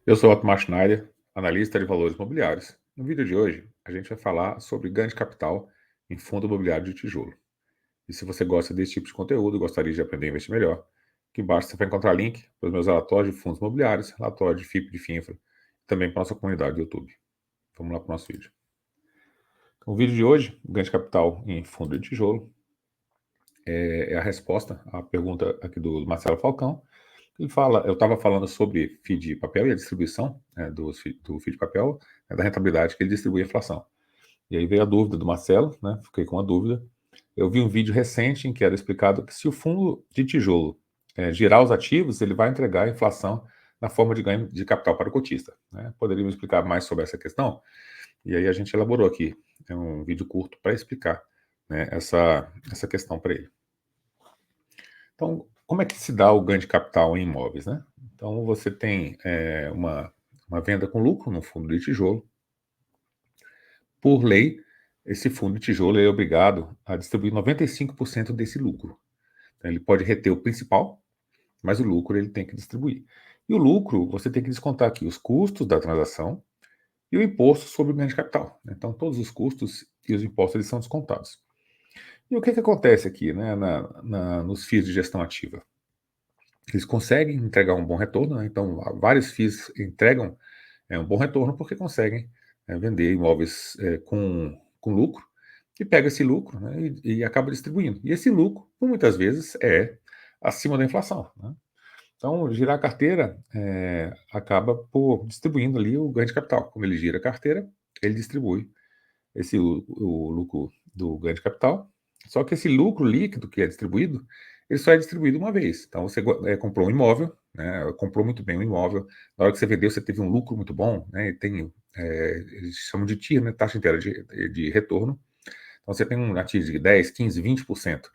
Eu sou Otmar Schneider, analista de valores imobiliários. No vídeo de hoje, a gente vai falar sobre ganho de capital em fundo imobiliário de tijolo. E se você gosta desse tipo de conteúdo e gostaria de aprender a investir melhor, aqui embaixo você vai encontrar link para os meus relatórios de fundos imobiliários, relatório de FIP de FINFRA, e também para a nossa comunidade do YouTube. Vamos lá para o nosso vídeo. Então, o vídeo de hoje, o ganho de capital em fundo de tijolo, é a resposta à pergunta aqui do Marcelo Falcão. Ele fala, eu estava falando sobre FII de papel e a distribuição do FII de papel, da rentabilidade que ele distribui a inflação. E aí veio a dúvida do Marcelo, né? Fiquei com a dúvida. Eu vi um vídeo recente em que era explicado que se o fundo de tijolo girar os ativos, ele vai entregar a inflação na forma de ganho de capital para o cotista. Né? Poderia me explicar mais sobre essa questão? E aí a gente elaborou aqui um vídeo curto para explicar, né, essa questão para ele. Então, como é que se dá o ganho de capital em imóveis, né? Então, você tem uma venda com lucro no fundo de tijolo. Por lei, esse fundo de tijolo é obrigado a distribuir 95% desse lucro. Então, ele pode reter o principal, mas o lucro ele tem que distribuir. E o lucro, você tem que descontar aqui os custos da transação e o imposto sobre o ganho de capital. Então, todos os custos e os impostos eles são descontados. E o que acontece aqui, né, nos FIIs de gestão ativa? Eles conseguem entregar um bom retorno, né? Então vários FIIs entregam um bom retorno porque conseguem vender imóveis com lucro, e pega esse lucro, né, e acaba distribuindo. E esse lucro, por muitas vezes, é acima da inflação. Né? Então, girar a carteira acaba por distribuindo ali o ganho de capital. Como ele gira a carteira, ele distribui o lucro do ganho de capital. Só que esse lucro líquido que é distribuído, ele só é distribuído uma vez. Então você comprou um imóvel, né, comprou muito bem um imóvel, na hora que você vendeu você teve um lucro muito bom, né, e tem, eles chamam de TIR, né, taxa inteira de retorno. Então você tem um ativo de 10, 15, 20%.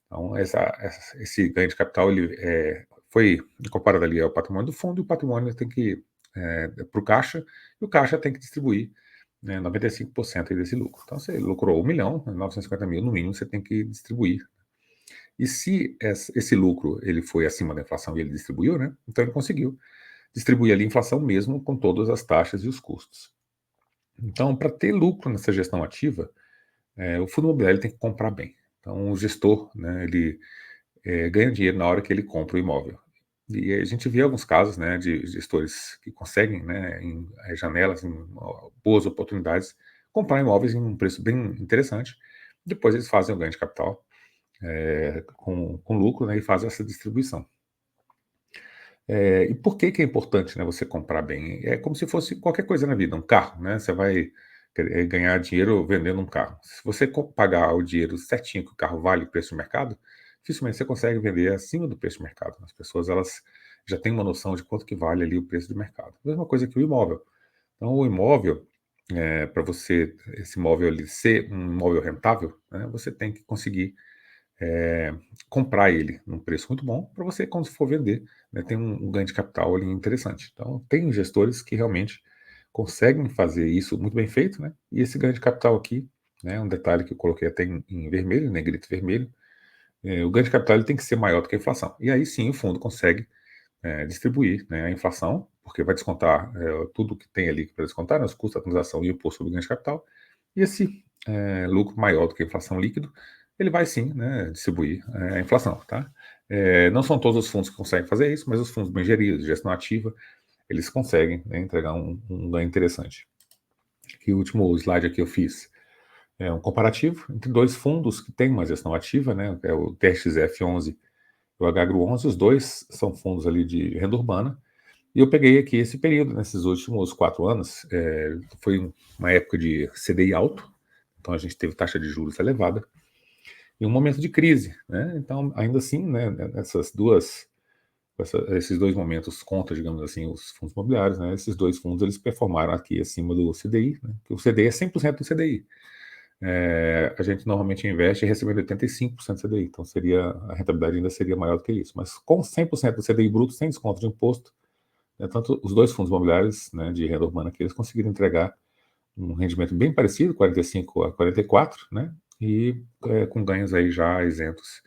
Então esse ganho de capital ele foi comparado ali ao patrimônio do fundo, e o patrimônio tem que para o caixa, e o caixa tem que distribuir 95% desse lucro. Então, você lucrou 1 milhão, 950 mil no mínimo, você tem que distribuir. E se esse lucro ele foi acima da inflação e ele distribuiu, né? Então ele conseguiu distribuir ali a inflação mesmo com todas as taxas e os custos. Então, para ter lucro nessa gestão ativa, o fundo imobiliário tem que comprar bem. Então, o gestor, né, ele ganha dinheiro na hora que ele compra o imóvel. E a gente vê alguns casos, né, de gestores que conseguem, né, em janelas, em boas oportunidades, comprar imóveis em um preço bem interessante. Depois eles fazem o ganho de capital com lucro, né, e fazem essa distribuição. E por que é importante, né, você comprar bem? É como se fosse qualquer coisa na vida, um carro, né? Você vai ganhar dinheiro vendendo um carro. Se você pagar o dinheiro certinho que o carro vale o preço do mercado, dificilmente você consegue vender acima do preço do mercado. As pessoas elas já têm uma noção de quanto que vale ali o preço do mercado. Mesma coisa que o imóvel. Então, o imóvel, para você, esse imóvel ali ser um imóvel rentável, né, você tem que conseguir comprar ele num preço muito bom para você, quando for vender, né, ter um ganho de capital ali interessante. Então, tem gestores que realmente conseguem fazer isso muito bem feito, né? E esse ganho de capital aqui, né, um detalhe que eu coloquei até em vermelho, negrito vermelho, o ganho de capital ele tem que ser maior do que a inflação. E aí sim o fundo consegue distribuir, né, a inflação, porque vai descontar tudo que tem ali para descontar, né, os custos da transação e o imposto sobre ganho de capital, e esse lucro maior do que a inflação líquido, ele vai sim, né, distribuir a inflação, tá? Não são todos os fundos que conseguem fazer isso, mas os fundos bem geridos, de gestão ativa, eles conseguem, né, entregar um ganho interessante. Aqui, o último slide aqui eu fiz é um comparativo entre dois fundos que têm uma gestão ativa, né, é o TXF11 e o HGRU11, os dois são fundos ali de renda urbana, e eu peguei aqui esse período, nesses últimos 4 anos, foi uma época de CDI alto, então a gente teve taxa de juros elevada, e um momento de crise, né? Então, ainda assim, né, esses dois momentos contra, digamos assim, os fundos imobiliários, né? Esses dois fundos eles performaram aqui acima do CDI, né? Porque o CDI é 100% do CDI. A gente normalmente investe recebendo 85% do CDI, então a rentabilidade ainda seria maior do que isso. Mas com 100% do CDI bruto, sem desconto de imposto, né, tanto os dois fundos imobiliários, né, de renda urbana que eles conseguiram entregar um rendimento bem parecido, 45 a 44, né, e com ganhos aí já isentos,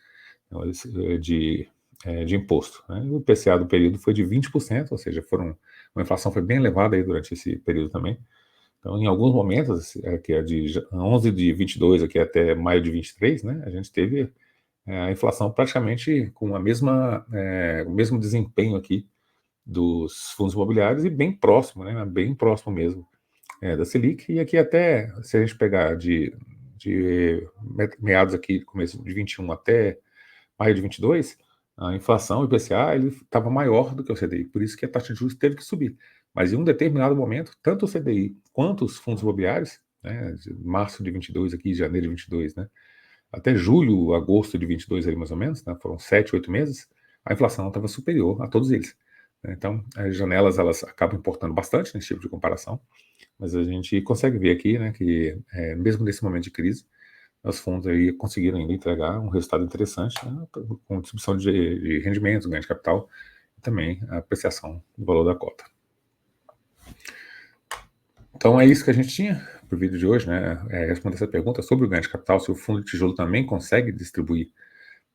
então, de imposto, né? O IPCA do período foi de 20%, ou seja, a inflação foi bem elevada aí durante esse período também. Então, em alguns momentos, que é de 11 de 22 aqui até maio de 23, né, a gente teve a inflação praticamente com o mesmo desempenho aqui dos fundos imobiliários e bem próximo, né, bem próximo mesmo da Selic. E aqui até, se a gente pegar de meados aqui, começo de 21 até maio de 22, a inflação, o IPCA, ele estava maior do que o CDI, por isso que a taxa de juros teve que subir. Mas em um determinado momento, tanto o CDI quanto os fundos imobiliários, né, de março de 22 aqui, janeiro de 22, né, até julho, agosto de 22 aí mais ou menos, né, foram 7, 8 meses, a inflação estava superior a todos eles. Então, as janelas, elas acabam importando bastante nesse tipo de comparação, mas a gente consegue ver aqui, né, que mesmo nesse momento de crise, os fundos aí conseguiram ainda entregar um resultado interessante, né, com distribuição de rendimentos, ganho de capital e também a apreciação do valor da cota. Então é isso que a gente tinha para o vídeo de hoje, né? Responder essa pergunta sobre o ganho de capital, se o fundo de tijolo também consegue distribuir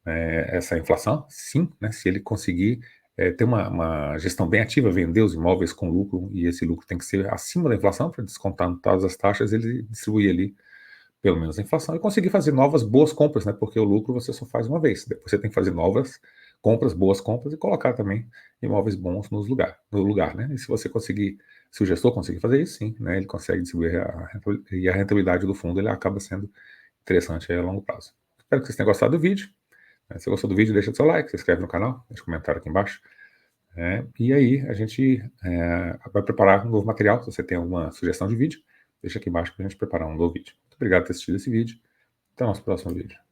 essa inflação. Sim, né? Se ele conseguir ter uma gestão bem ativa, vender os imóveis com lucro, e esse lucro tem que ser acima da inflação, para descontar todas as taxas, ele distribuir ali pelo menos a inflação, e conseguir fazer novas boas compras, né? Porque o lucro você só faz uma vez. Depois você tem que fazer novas compras, boas compras, e colocar também imóveis bons no lugar, né? E se você conseguir, se o gestor conseguir fazer isso, sim, né? Ele consegue distribuir e a rentabilidade do fundo ele acaba sendo interessante a longo prazo. Espero que vocês tenham gostado do vídeo. Se gostou do vídeo, deixa seu like, se inscreve no canal, deixa um comentário aqui embaixo. E aí a gente vai preparar um novo material. Se você tem alguma sugestão de vídeo, deixa aqui embaixo para a gente preparar um novo vídeo. Muito obrigado por ter assistido esse vídeo. Até o nosso próximo vídeo.